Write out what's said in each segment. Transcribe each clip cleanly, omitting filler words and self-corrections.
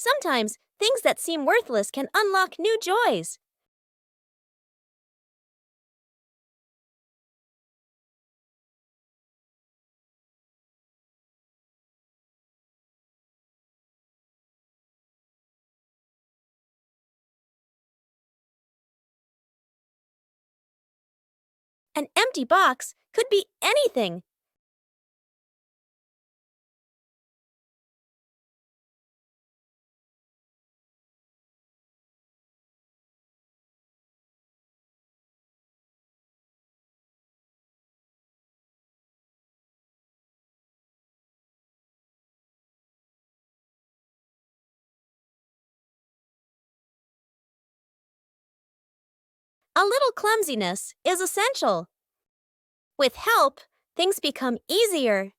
Sometimes, things that seem worthless can unlock new joys. An empty box could be anything. A little clumsiness is essential. With help, things become easier.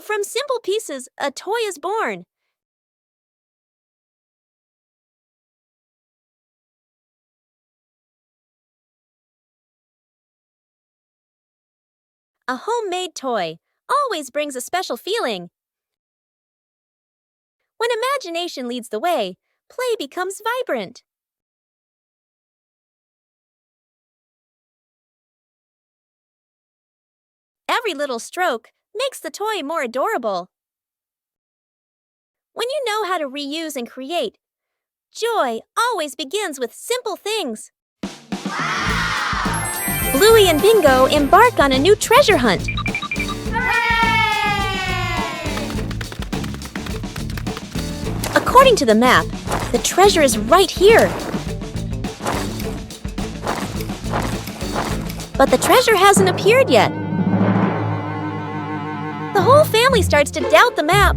From simple pieces, a toy is born. A homemade toy always brings a special feeling. When imagination leads the way, play becomes vibrant. Every little stroke makes the toy more adorable. When you know how to reuse and create, joy always begins with simple things. Wow! Bluey and Bingo embark on a new treasure hunt. Hooray! According to the map, the treasure is right here. But the treasure hasn't appeared yet. The whole family starts to doubt the map.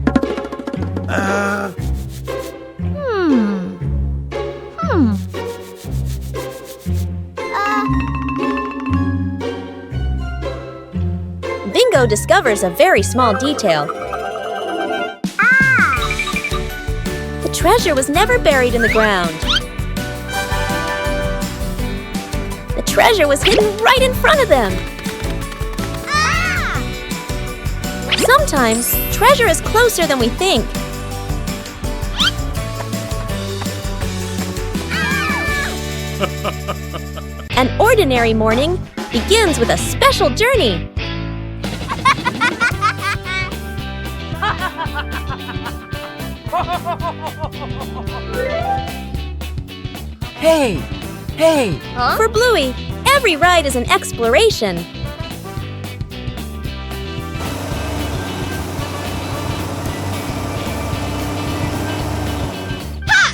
Bingo discovers a very small detail. The treasure was never buried in the ground. The treasure was hidden right in front of them. Sometimes, treasure is closer than we think. An ordinary morning begins with a special journey. Hey! Hey! Huh? For Bluey, every ride is an exploration.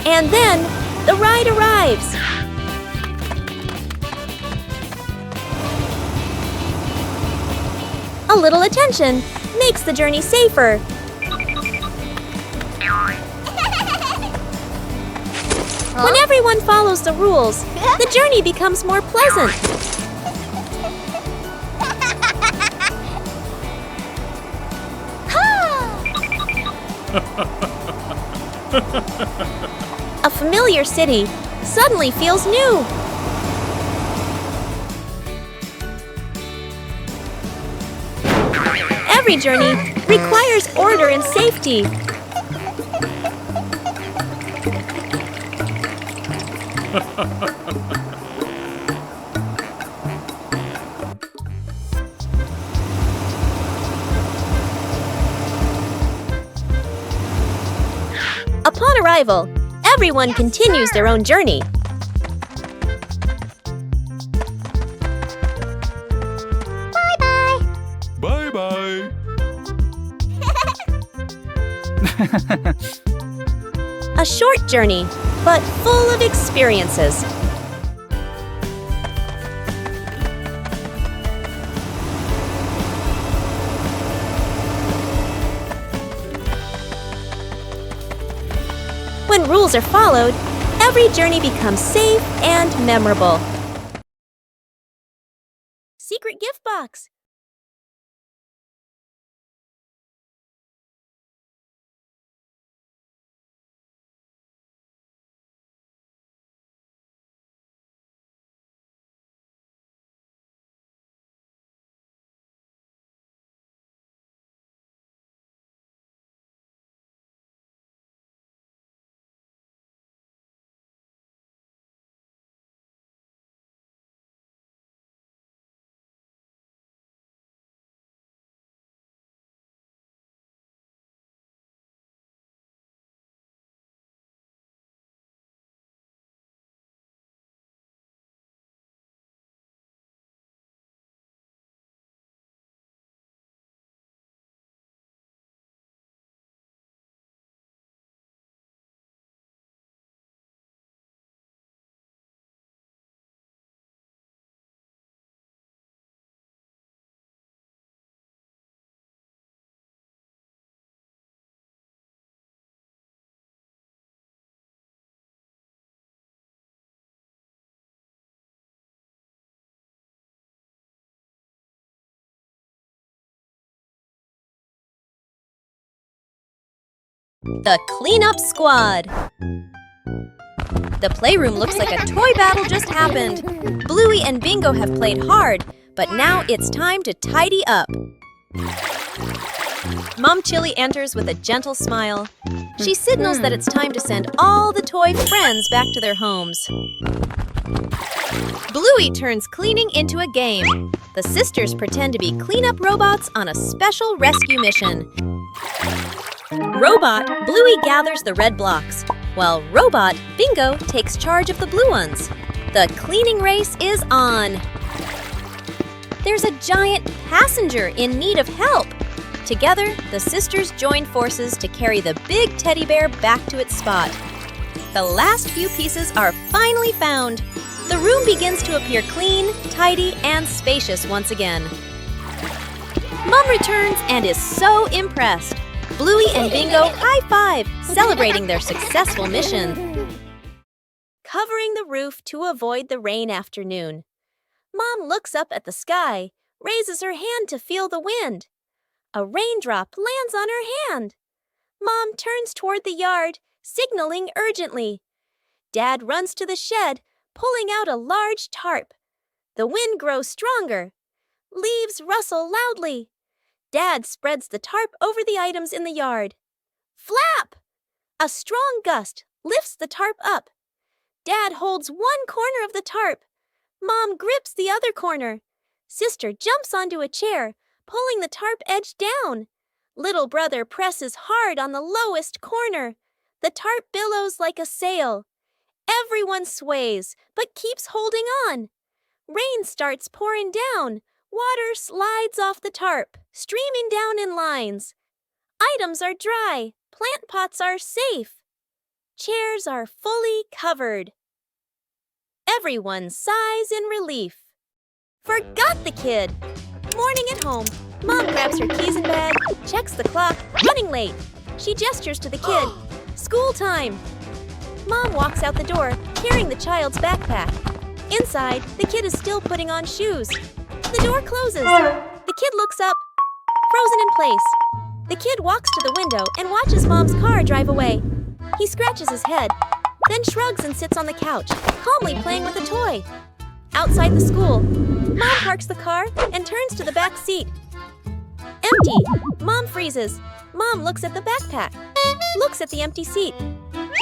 And then, the ride arrives. A little attention makes the journey safer. When everyone follows the rules, the journey becomes more pleasant. A familiar city suddenly feels new. Every journey requires order and safety. Upon arrival, everyone continues their own journey. Bye-bye. Bye-bye. A short journey, but full of experiences. When rules are followed, every journey becomes safe and memorable. Secret gift box. The Cleanup Squad. The playroom looks like a toy battle just happened. Bluey and Bingo have played hard, but now it's time to tidy up. Mom Chili enters with a gentle smile. She signals that it's time to send all the toy friends back to their homes. Bluey turns cleaning into a game. The sisters pretend to be cleanup robots on a special rescue mission. Robot Bluey gathers the red blocks, while Robot Bingo takes charge of the blue ones. The cleaning race is on. There's a giant passenger in need of help. Together, the sisters join forces to carry the big teddy bear back to its spot. The last few pieces are finally found. The room begins to appear clean, tidy, and spacious once again. Mom returns and is so impressed. Bluey and Bingo high-five, celebrating their successful mission. Covering the roof to avoid the rain afternoon. Mom looks up at the sky, raises her hand to feel the wind. A raindrop lands on her hand. Mom turns toward the yard, signaling urgently. Dad runs to the shed, pulling out a large tarp. The wind grows stronger. Leaves rustle loudly. Dad spreads the tarp over the items in the yard. Flap! A strong gust lifts the tarp up. Dad holds one corner of the tarp. Mom grips the other corner. Sister jumps onto a chair, pulling the tarp edge down. Little brother presses hard on the lowest corner. The tarp billows like a sail. Everyone sways, but keeps holding on. Rain starts pouring down. Water slides off the tarp, streaming down in lines. Items are dry. Plant pots are safe. Chairs are fully covered. Everyone sighs in relief. Forgot the kid. Morning at home. Mom grabs her keys and bag, checks the clock, running late. She gestures to the kid. School time. Mom walks out the door, carrying the child's backpack. Inside, the kid is still putting on shoes. The door closes. The kid looks up, frozen in place. The kid walks to the window and watches Mom's car drive away. He scratches his head, then shrugs and sits on the couch, calmly playing with a toy. Outside the school, Mom parks the car and turns to the back seat. Empty. Mom freezes. Mom looks at the backpack, looks at the empty seat,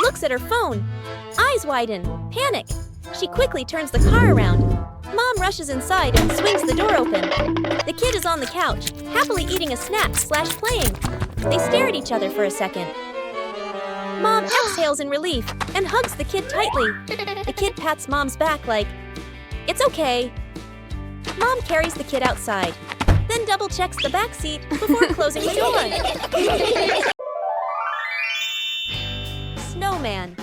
looks at her phone. Eyes widen, panic. She quickly turns the car around. Mom rushes inside and swings the door open. The kid is on the couch, happily eating a snack/playing. They stare at each other for a second. Mom exhales in relief and hugs the kid tightly. The kid pats Mom's back like, "It's okay." Mom carries the kid outside, then double-checks the back seat before closing the door. Snowman.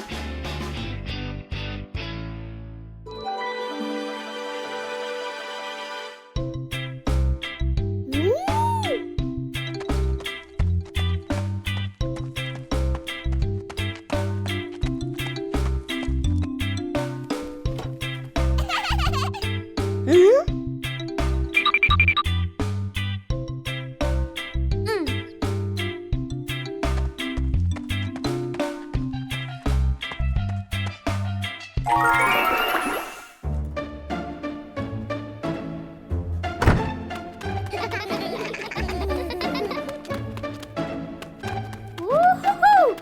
Woo-hoo-hoo!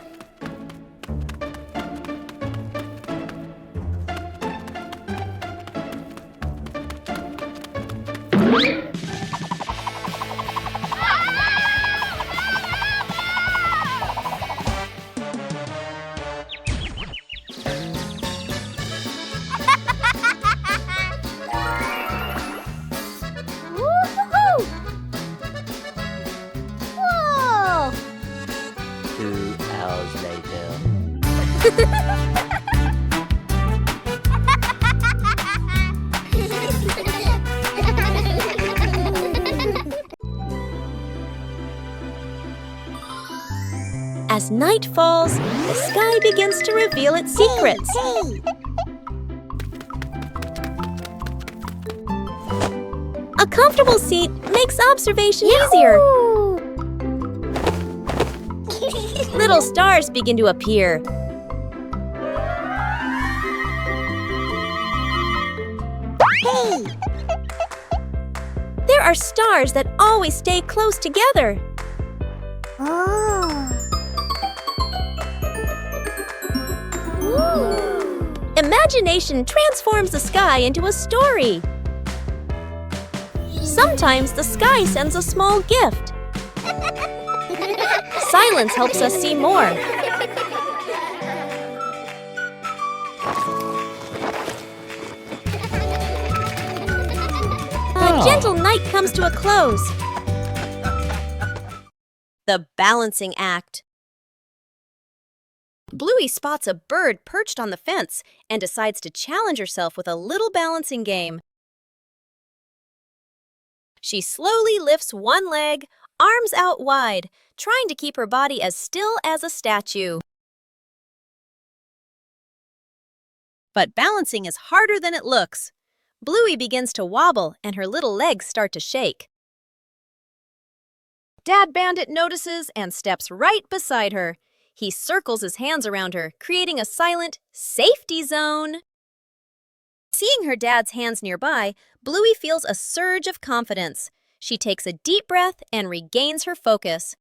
2 hours later. As night falls, the sky begins to reveal its secrets. A comfortable seat makes observation easier. Little Little stars begin to appear. Hey! There are stars that always stay close together. Oh. Imagination transforms the sky into a story. Sometimes the sky sends a small gift. Silence helps us see more. A gentle night comes to a close. The balancing act. Bluey spots a bird perched on the fence and decides to challenge herself with a little balancing game. She slowly lifts one leg, arms out wide, trying to keep her body as still as a statue. But balancing is harder than it looks. Bluey begins to wobble and her little legs start to shake. Dad Bandit notices and steps right beside her. He circles his hands around her, creating a silent safety zone. Seeing her dad's hands nearby, Bluey feels a surge of confidence. She takes a deep breath and regains her focus.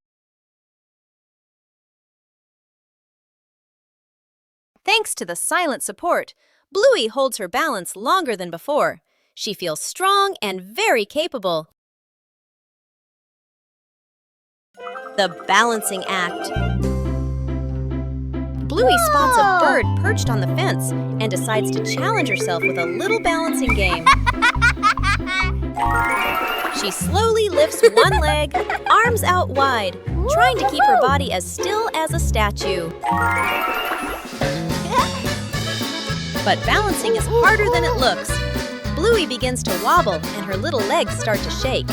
Thanks to the silent support, Bluey holds her balance longer than before. She feels strong and very capable. The balancing act. Bluey spots a bird perched on the fence and decides to challenge herself with a little balancing game. She slowly lifts one leg, arms out wide, trying to keep her body as still as a statue. But balancing is harder than it looks. Bluey begins to wobble and her little legs start to shake.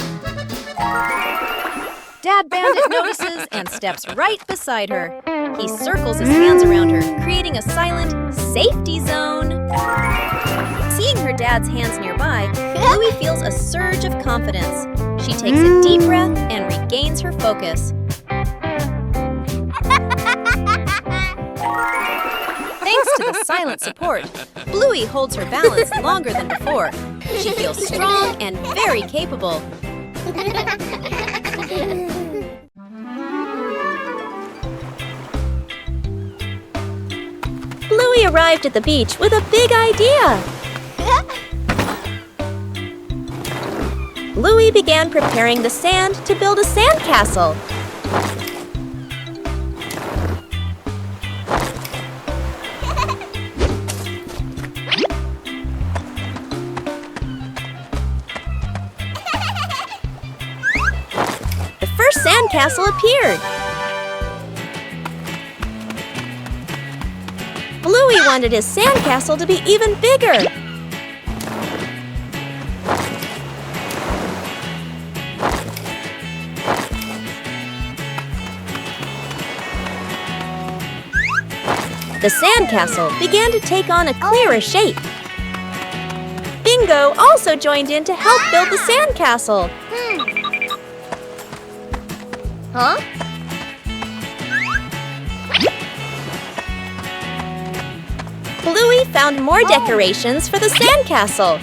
Dad Bandit notices and steps right beside her. He circles his hands around her, creating a silent safety zone. Seeing her dad's hands nearby, Bluey feels a surge of confidence. She takes a deep breath and regains her focus. Thanks to the silent support, Bluey holds her balance longer than before. She feels strong and very capable. Bluey arrived at the beach with a big idea. Bluey began preparing the sand to build a sandcastle. The first sandcastle appeared. Bluey wanted his sandcastle to be even bigger. The sandcastle began to take on a clearer shape. Bingo also joined in to help build the sandcastle. Huh? Bluey found more decorations for the sandcastle.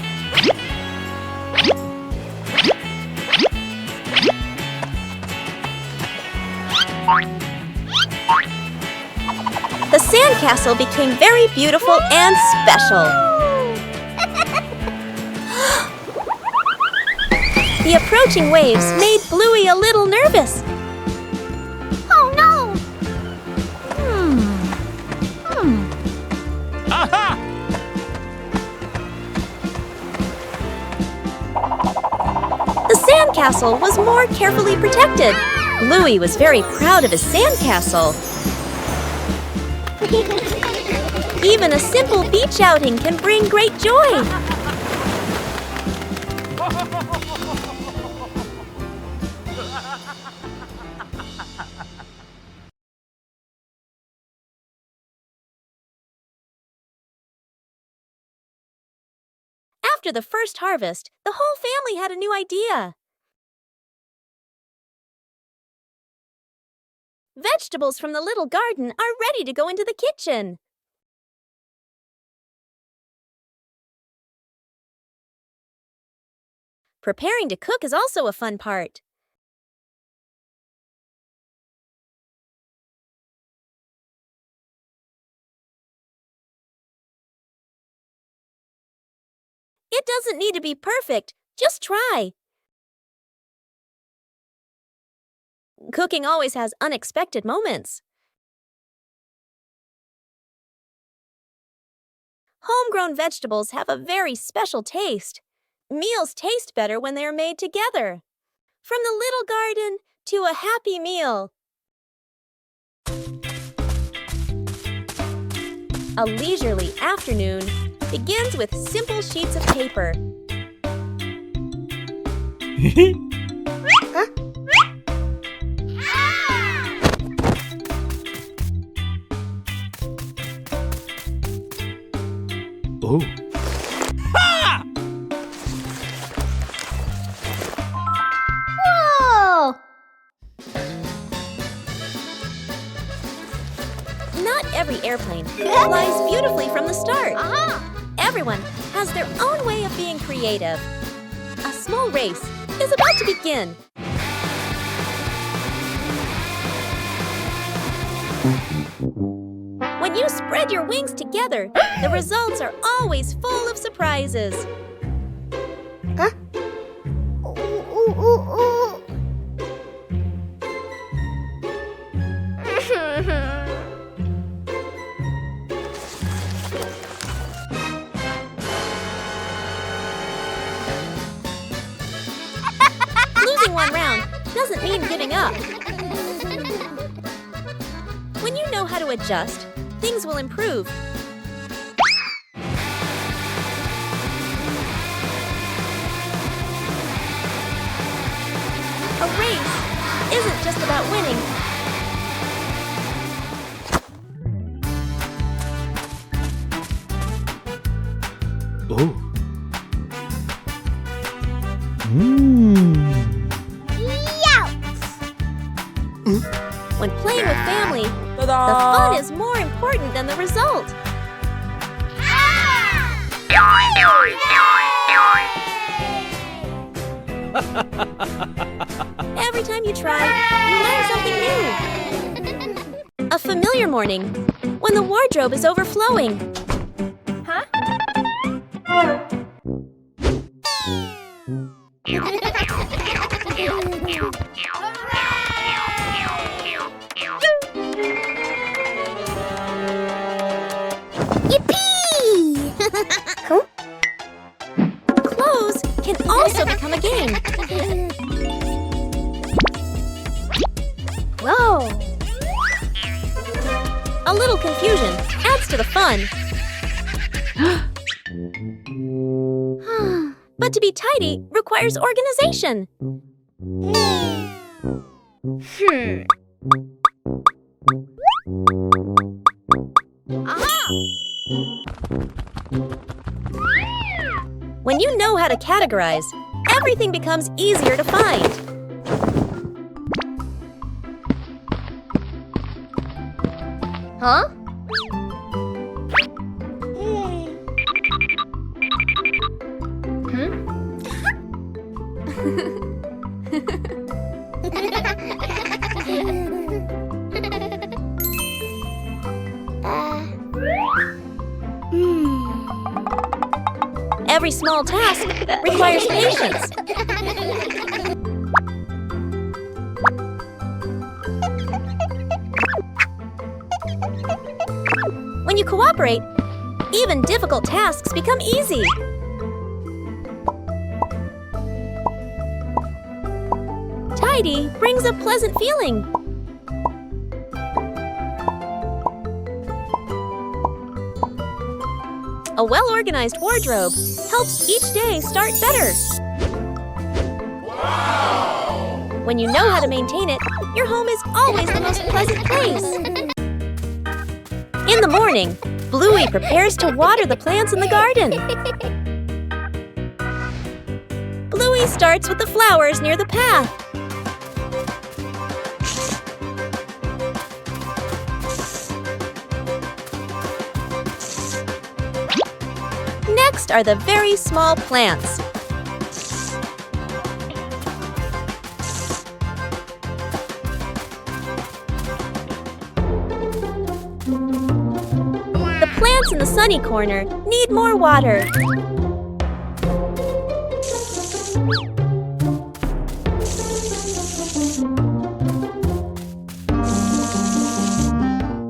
The sandcastle became very beautiful and special. The approaching waves made Bluey a little nervous. Oh no! The sandcastle was more carefully protected. Bluey was very proud of his sandcastle. Even a simple beach outing can bring great joy. After the first harvest, the whole family had a new idea. Vegetables from the little garden are ready to go into the kitchen. Preparing to cook is also a fun part. It doesn't need to be perfect. Just try. Cooking always has unexpected moments. Homegrown vegetables have a very special taste. Meals taste better when they are made together. From the little garden to a happy meal. A leisurely afternoon begins with simple sheets of paper. Oh. Whoa! Not every airplane flies beautifully from the start. Everyone has their own way of being creative. A small race is about to begin. When you spread your wings together, the results are always full of surprises. Losing one round doesn't mean giving up. When you know how to adjust, things will improve. A race isn't just about winning. Oh. When playing with family, the fun is more important than the result. Every time you try, you learn something new. A familiar morning, when the wardrobe is overflowing. Yippee! Clothes can also become a game. Whoa! A little confusion adds to the fun. But to be tidy requires organization. When you know how to categorize, everything becomes easier to find. Huh? Every small task requires patience. When you cooperate, even difficult tasks become easy. Tidy brings a pleasant feeling. A well-organized wardrobe helps each day start better. When you know how to maintain it, your home is always the most pleasant place. In the morning, Bluey prepares to water the plants in the garden. Bluey starts with the flowers near the path. Next are the very small plants. The plants in the sunny corner need more water.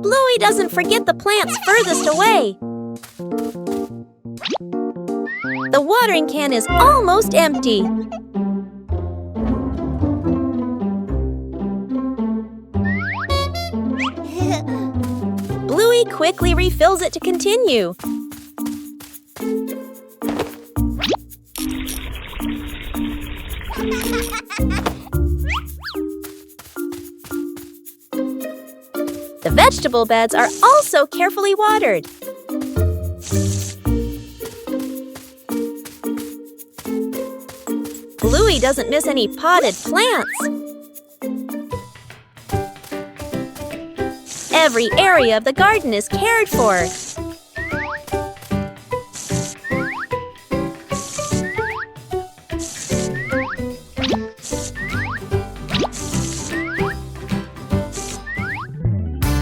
Bluey doesn't forget the plants furthest away. The watering can is almost empty. Bluey quickly refills it to continue. The vegetable beds are also carefully watered. Bluey doesn't miss any potted plants. Every area of the garden is cared for.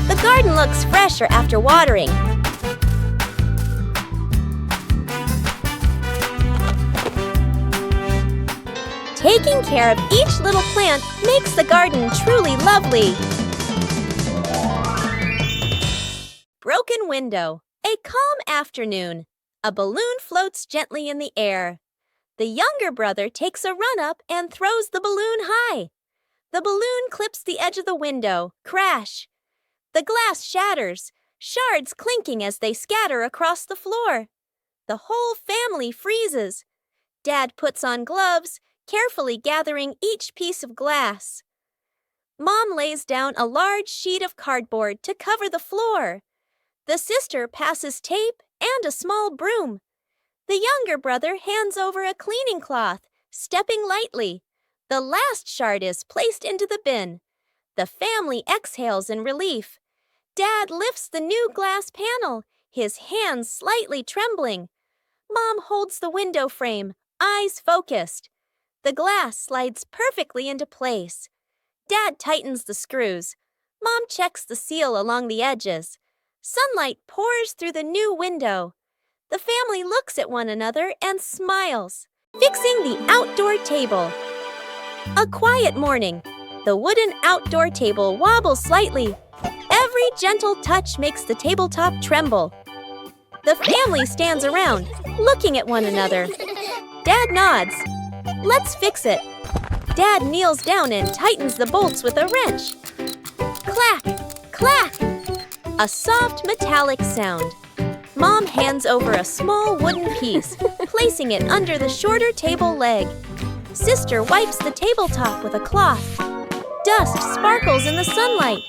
The garden looks fresher after watering. Taking care of each little plant makes the garden truly lovely. Broken window. A calm afternoon. A balloon floats gently in the air. The younger brother takes a run up and throws the balloon high. The balloon clips the edge of the window. Crash! The glass shatters, shards clinking as they scatter across the floor. The whole family freezes. Dad puts on gloves, carefully gathering each piece of glass. Mom lays down a large sheet of cardboard to cover the floor. The sister passes tape and a small broom. The younger brother hands over a cleaning cloth, stepping lightly. The last shard is placed into the bin. The family exhales in relief. Dad lifts the new glass panel, his hands slightly trembling. Mom holds the window frame, eyes focused. The glass slides perfectly into place. Dad tightens the screws. Mom checks the seal along the edges. Sunlight pours through the new window. The family looks at one another and smiles. Fixing the outdoor table. A quiet morning. The wooden outdoor table wobbles slightly. Every gentle touch makes the tabletop tremble. The family stands around, looking at one another. Dad nods. Let's fix it. Dad kneels down and tightens the bolts with a wrench. Clack! Clack! A soft metallic sound. Mom hands over a small wooden piece, placing it under the shorter table leg. Sister wipes the tabletop with a cloth. Dust sparkles in the sunlight.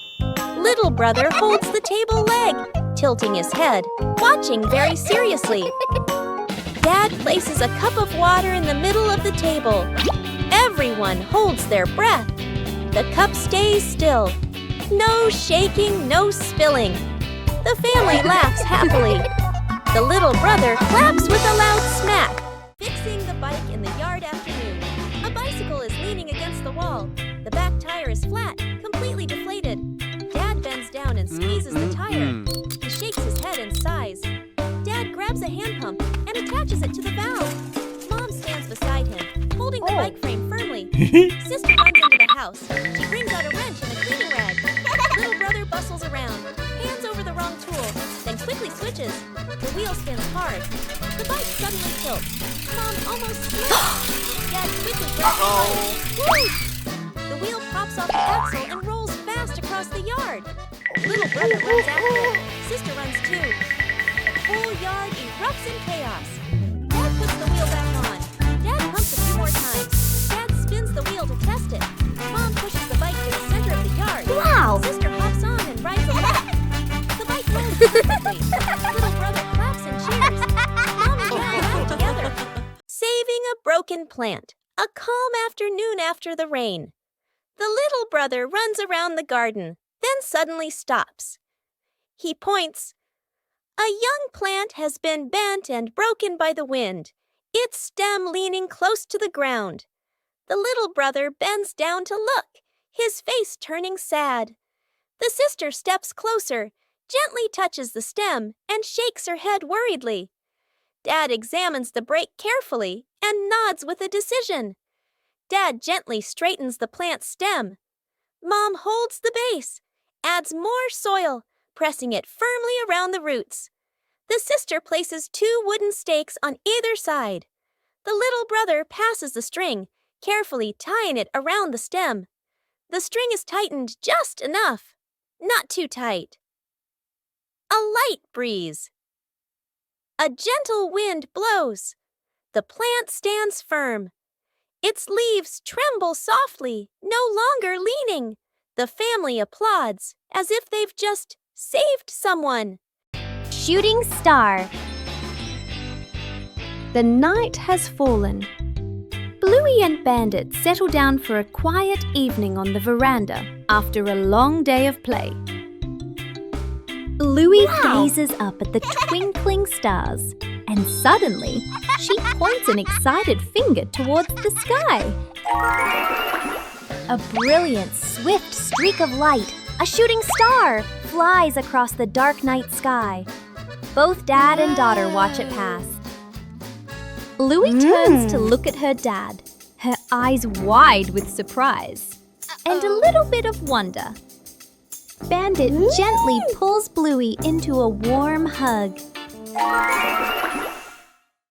Little brother holds the table leg, tilting his head, watching very seriously. Dad places a cup of water in the middle of the table. Everyone holds their breath. The cup stays still. No shaking, no spilling. The family laughs happily. The little brother claps with a loud smack. Fixing the bike in the yard afternoon. A bicycle is leaning against the wall. The back tire is flat, completely deflated. Dad bends down and squeezes the tire. He shakes his head and sighs. Dad grabs a hand pump and attaches it to the valve. Mom stands beside him, holding the bike frame firmly. Sister runs into the house. She brings out a wrench and a cleaning rag. Little brother bustles around, hands over the wrong tool, then quickly switches. The wheel spins hard. The bike suddenly tilts. Mom almost slips. Dad quickly grabs the bike. Woo! The wheel pops off the axle and rolls fast across the yard. Little brother runs after it. Sister runs too. The whole yard erupts in chaos. Dad puts the wheel back on. Dad pumps a few more times. Dad spins the wheel to test it. Mom pushes the bike to the center of the yard. Wow! Sister hops on and rides a lap. The bike rolls perfectly. Little brother claps and cheers. Mom and Dad laugh together. Saving a broken plant. A calm afternoon after the rain. The little brother runs around the garden, then suddenly stops. He points. A young plant has been bent and broken by the wind, its stem leaning close to the ground. The little brother bends down to look, his face turning sad. The sister steps closer, gently touches the stem, and shakes her head worriedly. Dad examines the break carefully and nods with a decision. Dad gently straightens the plant's stem. Mom holds the base, adds more soil, pressing it firmly around the roots. The sister places 2 wooden stakes on either side. The little brother passes the string, carefully tying it around the stem. The string is tightened just enough, not too tight. A light breeze. A gentle wind blows. The plant stands firm. Its leaves tremble softly, no longer leaning. The family applauds as if they've just saved someone. Shooting star. The night has fallen. Bluey and Bandit settle down for a quiet evening on the veranda after a long day of play. Bluey gazes up at the twinkling stars, and suddenly she points an excited finger towards the sky. A brilliant, swift streak of light, a shooting star, flies across the dark night sky. Both dad and daughter watch it pass. Bluey turns to look at her dad, her eyes wide with surprise and a little bit of wonder. Bandit gently pulls Bluey into a warm hug.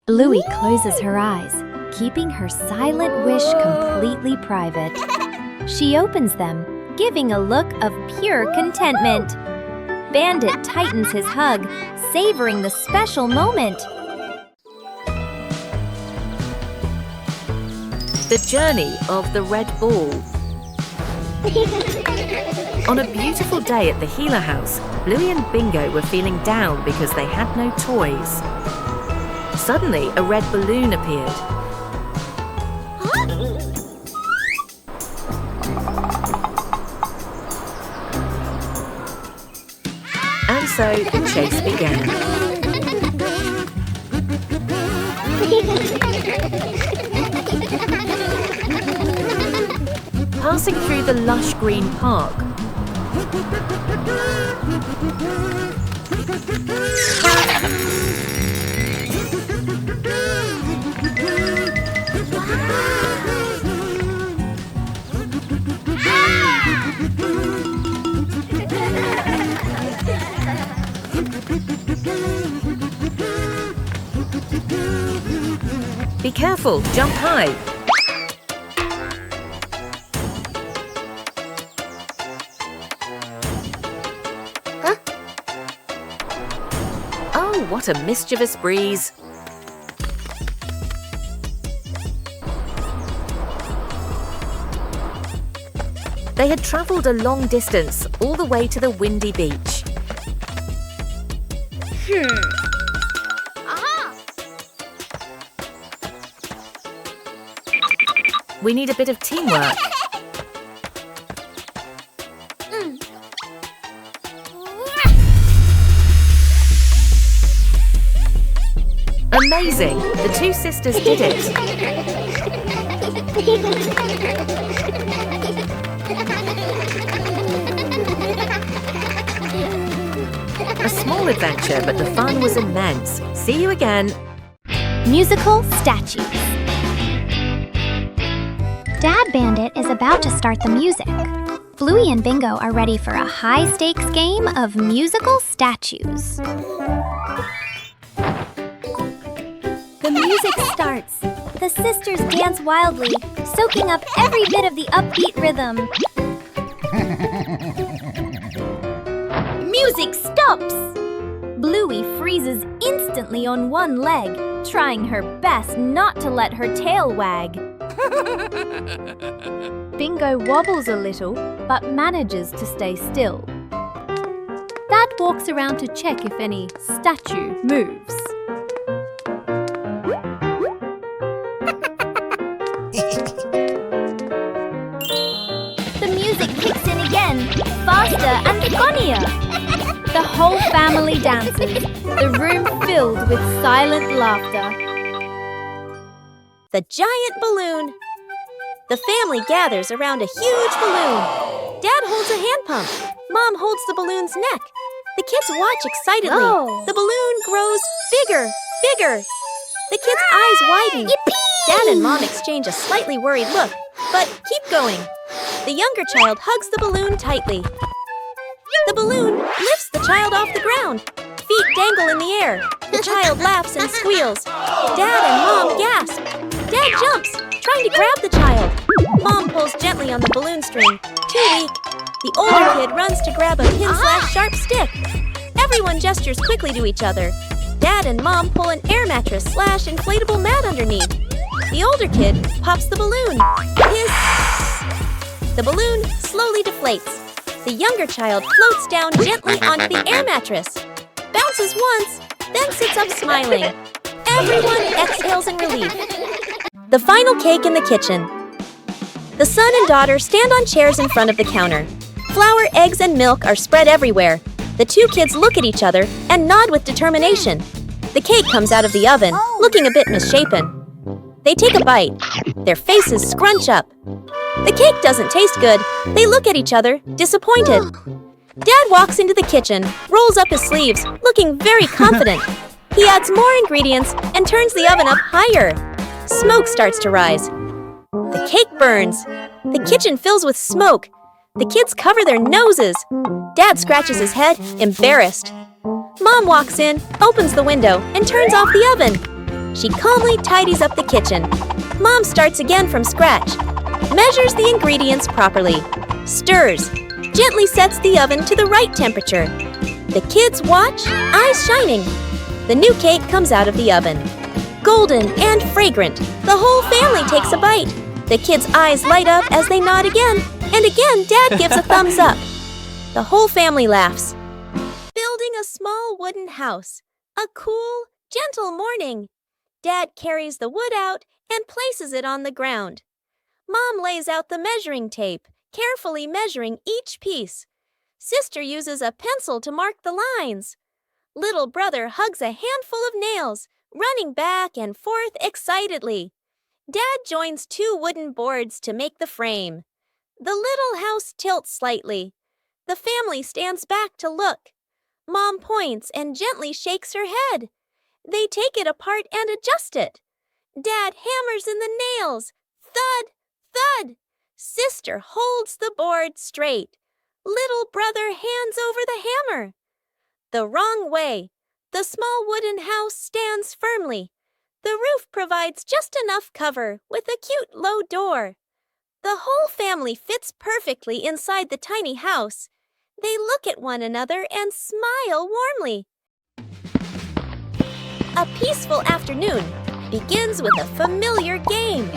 Bluey closes her eyes, keeping her silent wish completely private. She opens them, giving a look of pure contentment. Bandit tightens his hug, savoring the special moment. The journey of the red ball. On a beautiful day at the Healer House, Bluey and Bingo were feeling down because they had no toys. Suddenly, a red balloon appeared. And so the chase began. Passing through the lush green park, be careful, jump high. Oh, what a mischievous breeze. They had travelled a long distance, all the way to the windy beach. We need a bit of teamwork. Amazing! The 2 sisters did it. A small adventure, but the fun was immense. See you again. Musical statues. Dad Bandit is about to start the music. Bluey and Bingo are ready for a high-stakes game of musical statues. The music starts. The sisters dance wildly, soaking up every bit of the upbeat rhythm. Music stops! Bluey freezes instantly on one leg, trying her best not to let her tail wag. Bingo wobbles a little, but manages to stay still. Dad walks around to check if any statue moves. The music kicks in again, faster and funnier. The whole family dances, the room filled with silent laughter. The giant balloon. The family gathers around a huge balloon. Dad holds a hand pump. Mom holds the balloon's neck. The kids watch excitedly. Whoa. The balloon grows bigger, bigger. The kids' eyes widen. Dad and Mom exchange a slightly worried look, but keep going. The younger child hugs the balloon tightly. The balloon lifts the child off the ground. Feet dangle in the air. The child laughs and squeals. Dad and Mom gasp. Dad jumps, trying to grab the child. Mom pulls gently on the balloon string. Too weak. The older kid runs to grab a pin/sharp stick. Everyone gestures quickly to each other. Dad and Mom pull an air mattress/inflatable mat underneath. The older kid pops the balloon. Hiss! The balloon slowly deflates. The younger child floats down gently onto the air mattress. Bounces once, then sits up smiling. Everyone exhales in relief. The final cake in the kitchen. The son and daughter stand on chairs in front of the counter. Flour, eggs, and milk are spread everywhere. The two kids look at each other and nod with determination. The cake comes out of the oven, looking a bit misshapen. They take a bite. Their faces scrunch up. The cake doesn't taste good. They look at each other, disappointed. Dad walks into the kitchen, rolls up his sleeves, looking very confident. He adds more ingredients and turns the oven up higher. Smoke starts to rise. The cake burns. The kitchen fills with smoke. The kids cover their noses. Dad scratches his head, embarrassed. Mom walks in, opens the window, and turns off the oven. She calmly tidies up the kitchen. Mom starts again from scratch. Measures the ingredients properly. Stirs. Gently sets the oven to the right temperature. The kids watch, eyes shining. The new cake comes out of the oven. Golden and fragrant, the whole family takes a bite. The kids' eyes light up as they nod again, and again Dad gives a thumbs up. The whole family laughs. Building a small wooden house. A cool, gentle morning. Dad carries the wood out and places it on the ground. Mom lays out the measuring tape, carefully measuring each piece. Sister uses a pencil to mark the lines. Little brother hugs a handful of nails, running back and forth excitedly. Dad joins two wooden boards to make the frame. The little house tilts slightly. The family stands back to look. Mom points and gently shakes her head. They take it apart and adjust it. Dad hammers in the nails. Thud, thud. Sister holds the board straight. Little brother hands over the hammer. The wrong way. The small wooden house stands firmly. The roof provides just enough cover with a cute low door. The whole family fits perfectly inside the tiny house. They look at one another and smile warmly. A peaceful afternoon begins with a familiar game.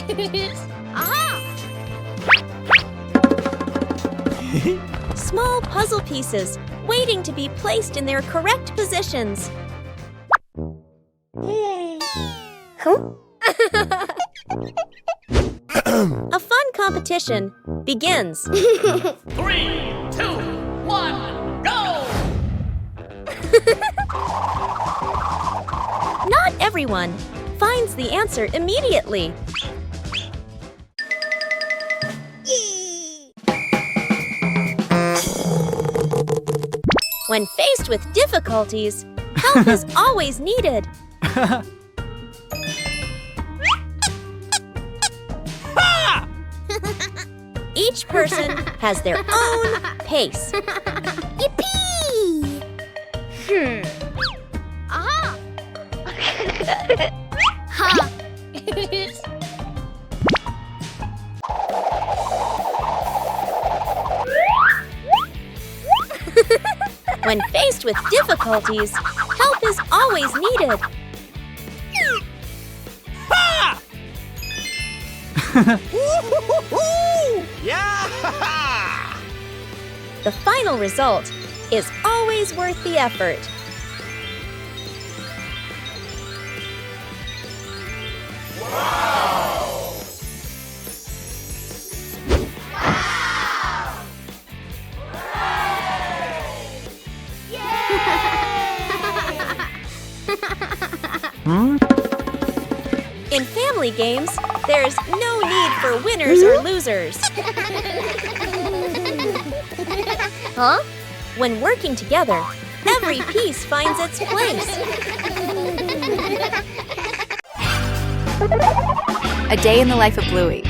Small puzzle pieces waiting to be placed in their correct positions. A fun competition begins. 3, 2, 1, go! Not everyone finds the answer immediately. When faced with difficulties, help is always needed. Each person has their own pace. Yippee! When faced with difficulties, help is always needed. Yeah! The final result is always worth the effort. family games, there's no need for winners or losers. Huh? When working together, every piece finds its place. A day in the life of Bluey.